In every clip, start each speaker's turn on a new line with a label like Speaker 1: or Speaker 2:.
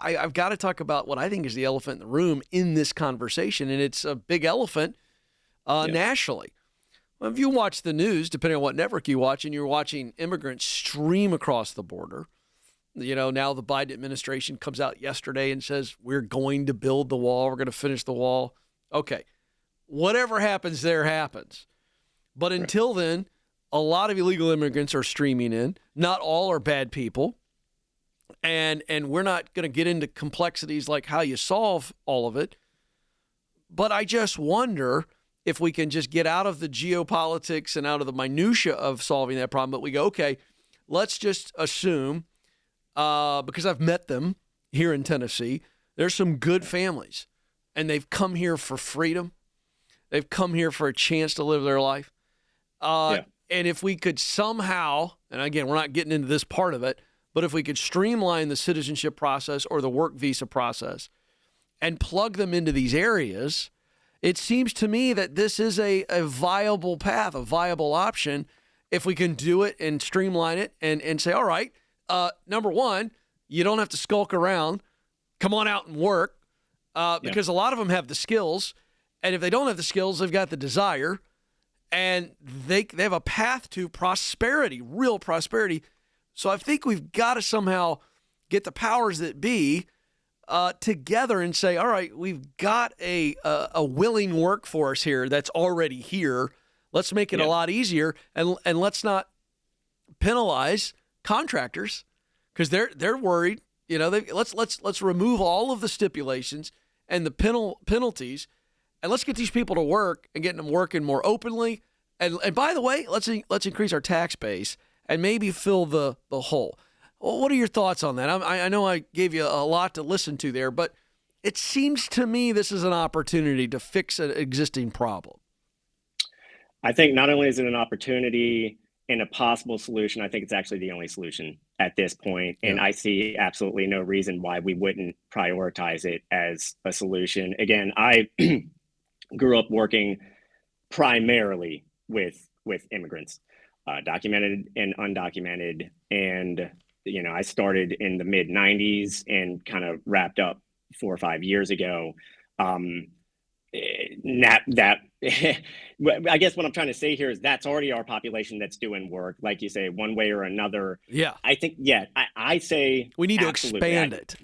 Speaker 1: I've got to talk about what I think is the elephant in the room in this conversation, and it's a big elephant nationally. Well, if you watch the news, depending on what network you watch, and you're watching immigrants stream across the border, now the Biden administration comes out yesterday and says, we're going to build the wall. We're going to finish the wall. Okay. Whatever happens there happens. But until then, a lot of illegal immigrants are streaming in. Not all are bad people. And we're not going to get into complexities like how you solve all of it. But I just wonder if we can just get out of the geopolitics and out of the minutia of solving that problem. But we go, okay, let's just assume, because I've met them here in Tennessee, there's some good families. And they've come here for freedom. They've come here for a chance to live their life. And if we could somehow, and again, we're not getting into this part of it, but if we could streamline the citizenship process or the work visa process and plug them into these areas, it seems to me that this is a viable path, a viable option, if we can do it and streamline it and say, all right, number one, you don't have to skulk around. Come on out and work because a lot of them have the skills. And if they don't have the skills, they've got the desire. And they have a path to prosperity, real prosperity. So I think we've got to somehow get the powers that be together and say, all right, we've got a willing workforce here that's already here. Let's make it a lot easier, and let's not penalize contractors because they're worried. Let's remove all of the stipulations and the penalties, and let's get these people to work and get them working more openly. And by the way, let's increase our tax base and maybe fill the hole. Well, what are your thoughts on that? I know I gave you a lot to listen to there, but it seems to me this is an opportunity to fix an existing problem.
Speaker 2: I think not only is it an opportunity and a possible solution, I think it's actually the only solution at this point. And I see absolutely no reason why we wouldn't prioritize it as a solution. Again, I grew up working primarily with immigrants, documented and undocumented. And, I started in the mid 90s and kind of wrapped up 4 or 5 years ago. I guess what I'm trying to say here is that's already our population that's doing work, like you say, one way or another.
Speaker 1: Yeah.
Speaker 2: I think, I say
Speaker 1: we need to expand it,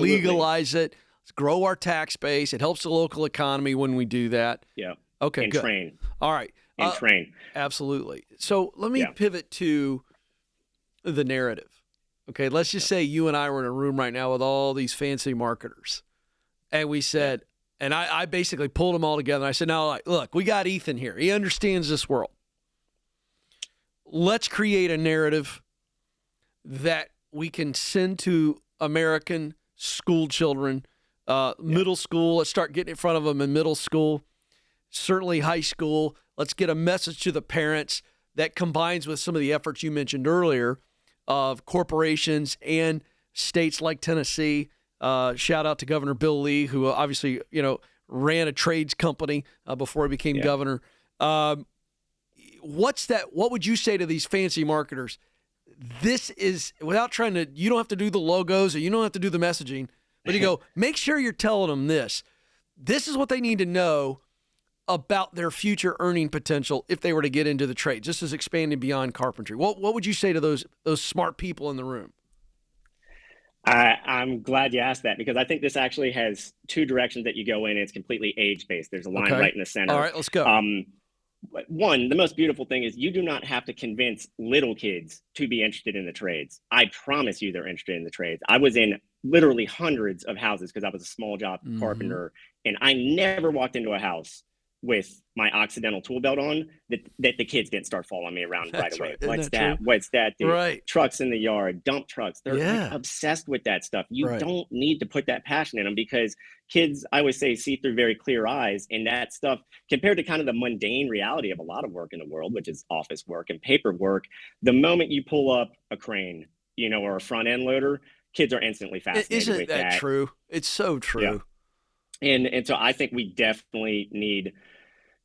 Speaker 1: legalize it, grow our tax base. It helps the local economy when we do that.
Speaker 2: Yeah.
Speaker 1: Okay,
Speaker 2: and
Speaker 1: good.
Speaker 2: Train.
Speaker 1: All right.
Speaker 2: And train.
Speaker 1: Absolutely. So let me pivot to the narrative. Okay, let's just say you and I were in a room right now with all these fancy marketers. And we said, and I basically pulled them all together. And I said, now, look, we got Ethan here. He understands this world. Let's create a narrative that we can send to American school children, middle school. Let's start getting in front of them in middle school, certainly high school. Let's get a message to the parents that combines with some of the efforts you mentioned earlier of corporations and states like Tennessee. Shout out to Governor Bill Lee, who obviously, ran a trades company before he became governor. What's that? What would you say to these fancy marketers? This is, without trying to, you don't have to do the logos or you don't have to do the messaging, but you go, make sure you're telling them this. This is what they need to know about their future earning potential if they were to get into the trades. This is expanding beyond carpentry. What would you say to those smart people in the room?
Speaker 2: I'm glad you asked that because I think this actually has two directions that you go in. It's completely age-based. There's a line right in the center.
Speaker 1: All right, let's go.
Speaker 2: One, the most beautiful thing is you do not have to convince little kids to be interested in the trades. I promise you they're interested in the trades. I was in literally hundreds of houses because I was a small job carpenter, and I never walked into a house with my Occidental tool belt on that the kids didn't start following me around right away. What's that? What's that? Dude?
Speaker 1: Right.
Speaker 2: Trucks in the yard, dump trucks. They're like obsessed with that stuff. You don't need to put that passion in them because kids, I would say, see through very clear eyes. And that stuff, compared to kind of the mundane reality of a lot of work in the world, which is office work and paperwork, the moment you pull up a crane, or a front end loader, kids are instantly fascinated with that.
Speaker 1: Isn't that true? It's so true.
Speaker 2: Yeah. And so I think we definitely need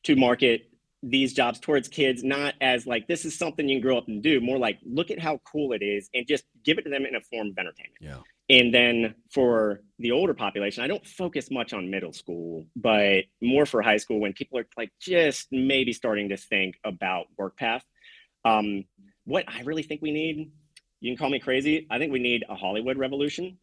Speaker 2: to market these jobs towards kids, not as like, this is something you can grow up and do, more like, look at how cool it is and just give it to them in a form of entertainment.
Speaker 1: Yeah.
Speaker 2: And then for the older population, I don't focus much on middle school, but more for high school when people are like just maybe starting to think about work path. Um, what I really think we need, you can call me crazy, I think we need a Hollywood revolution.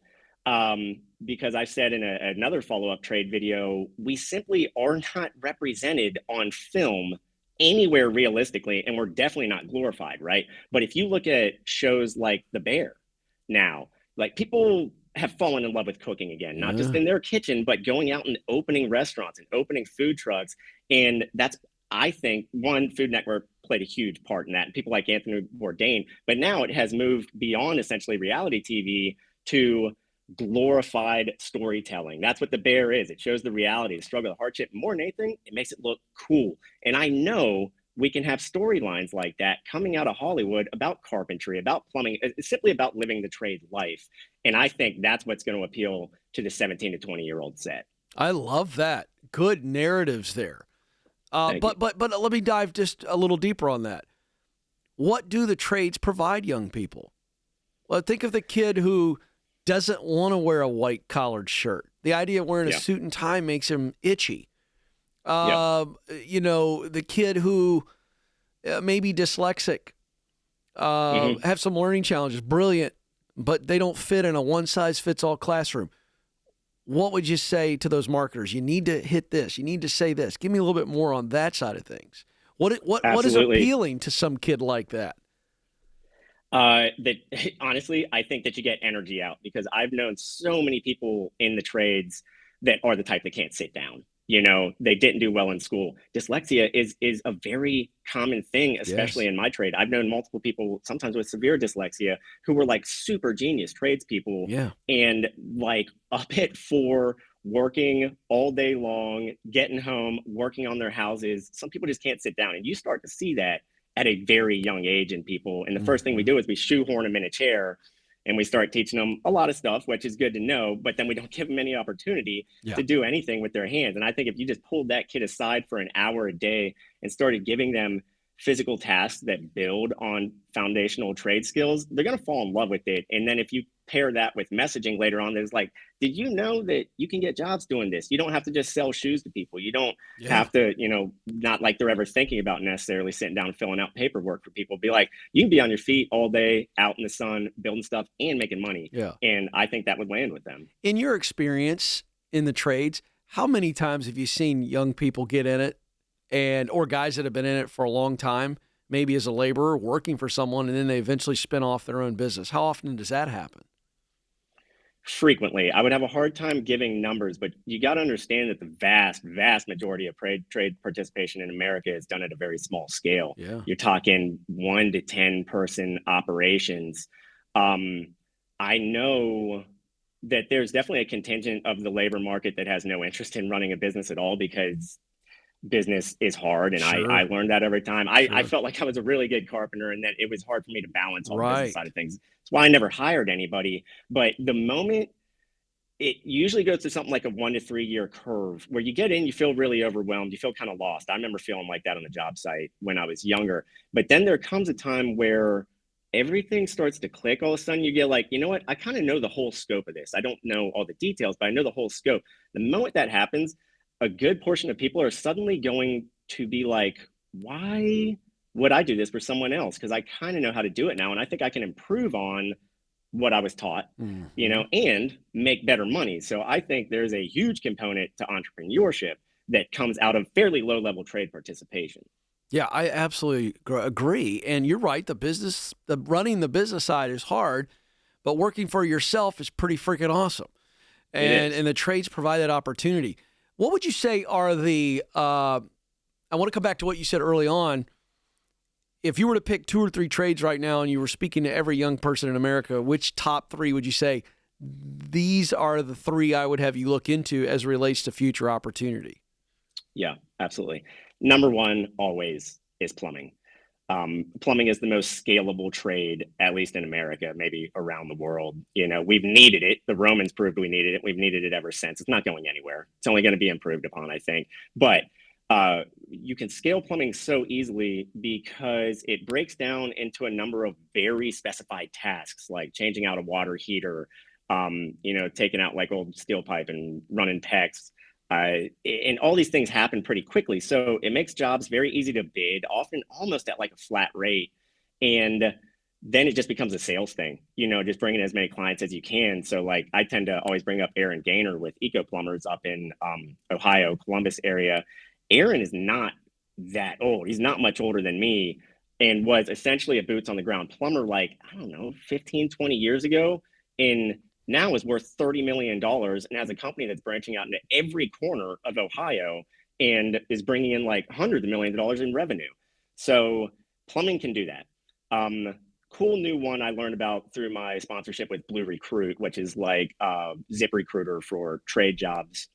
Speaker 2: Because I've said in another follow-up trade video, we simply are not represented on film anywhere realistically, and we're definitely not glorified, right? But if you look at shows like The Bear now, like people have fallen in love with cooking again, not just
Speaker 1: Yeah.
Speaker 2: in their kitchen, but going out and opening restaurants and opening food trucks. And that's, I think, one, Food Network played a huge part in that, and people like Anthony Bourdain. But now it has moved beyond essentially reality TV to glorified storytelling. That's what The Bear is. It shows the reality, the struggle, the hardship. More than anything, it makes it look cool. And I know we can have storylines like that coming out of Hollywood about carpentry, about plumbing. It's simply about living the trade life. And I think that's what's going to appeal to the 17 to 20-year-old set.
Speaker 1: I love that. Good narratives there.
Speaker 2: Thank you.
Speaker 1: But let me dive just a little deeper on that. What do the trades provide young people? Well, think of the kid who doesn't want to wear a white collared shirt. The idea of wearing a suit and tie makes him itchy. You know, the kid who may be dyslexic, have some learning challenges, brilliant, but they don't fit in a one-size-fits-all classroom. What would you say to those marketers? You need to hit this. You need to say this. Give me a little bit more on that side of things. What is appealing to some kid like that?
Speaker 2: That honestly, I think that you get energy out, because I've known so many people in the trades that are the type that can't sit down. You know, they didn't do well in school. Dyslexia is a very common thing, especially in my trade. I've known multiple people, sometimes with severe dyslexia, who were like super genius tradespeople, and like up at 4, working all day long, getting home, working on their houses. Some people just can't sit down, and you start to see that at a very young age in people. And the first thing we do is we shoehorn them in a chair and we start teaching them a lot of stuff, which is good to know, but then we don't give them any opportunity to do anything with their hands. And I think if you just pulled that kid aside for an hour a day and started giving them physical tasks that build on foundational trade skills, they're going to fall in love with it. And then if you pair that with messaging later on, there's like, did you know that you can get jobs doing this? You don't have to just sell shoes to people. You don't have to, you know, not like they're ever thinking about necessarily sitting down and filling out paperwork for people. Be like, you can be on your feet all day, out in the sun, building stuff and making money. And I think that would land with them.
Speaker 1: In your experience in the trades, how many times have you seen young people get in it, or guys that have been in it for a long time, maybe as a laborer working for someone, and then they eventually spin off their own business? How often does that happen?
Speaker 2: Frequently. I would have a hard time giving numbers, but you got to understand that the vast majority of trade participation in America is done at a very small scale. You're talking 1 to 10 person operations. I know that there's definitely a contingent of the labor market that has no interest in running a business at all, because business is hard. And I learned that every time. I felt like I was a really good carpenter, and that it was hard for me to balance all the business side of things. That's why I never hired anybody. But the moment it usually goes to something like a 1 to 3 year curve where you get in, you feel really overwhelmed. You feel kind of lost. I remember feeling like that on the job site when I was younger. But then there comes a time where everything starts to click. All of a sudden you get like, you know what? I kind of know the whole scope of this. I don't know all the details, but I know the whole scope. The moment that happens, a good portion of people are suddenly going to be like, why would I do this for someone else? Because I kind of know how to do it now. And I think I can improve on what I was taught, you know, and make better money. So I think there's a huge component to entrepreneurship that comes out of fairly low level trade participation.
Speaker 1: Yeah, I absolutely agree. And you're right. Running the business side is hard, but working for yourself is pretty freaking awesome. And the trades provide that opportunity. What would you say are I want to come back to what you said early on. If you were to pick 2 or 3 trades right now and you were speaking to every young person in America, which top 3 would you say, these are the 3 I would have you look into as it relates to future opportunity?
Speaker 2: Yeah, absolutely. Number 1 always is plumbing. Plumbing is the most scalable trade, at least in America, maybe around the world. You know, we've needed it. The Romans proved we needed it. We've needed it ever since. It's not going anywhere. It's only going to be improved upon, I think. But you can scale plumbing so easily because it breaks down into a number of very specified tasks, like changing out a water heater taking out like old steel pipe and running PEX. And all these things happen pretty quickly. So it makes jobs very easy to bid, often almost at like a flat rate. And then it just becomes a sales thing, just bringing as many clients as you can. So like I tend to always bring up Aaron Gaynor with Eco Plumbers up in Ohio, Columbus area. Aaron is not that old. He's not much older than me and was essentially a boots on the ground plumber like, I don't know, 15, 20 years ago. And now is worth $30 million and has a company that's branching out into every corner of Ohio and is bringing in like hundreds of millions of dollars in revenue. So plumbing can do that. Cool new one I learned about through my sponsorship with Blue Recruit, which is like Zip Recruiter for trade jobs.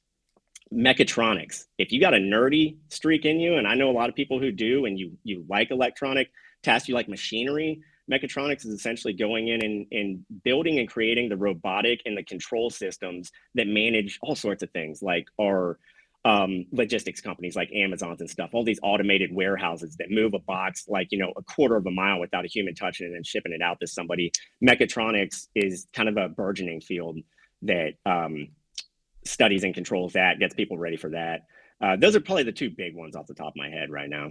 Speaker 2: Mechatronics. If you got a nerdy streak in you, and I know a lot of people who do, and you like electronic tasks, you like machinery, mechatronics is essentially going in and building and creating the robotic and the control systems that manage all sorts of things like our logistics companies like Amazon's and stuff, all these automated warehouses that move a box like, a quarter of a mile without a human touching it and then shipping it out to somebody. Mechatronics is kind of a burgeoning field that studies and controls that, gets people ready for that. Those are probably the two big ones off the top of my head right now.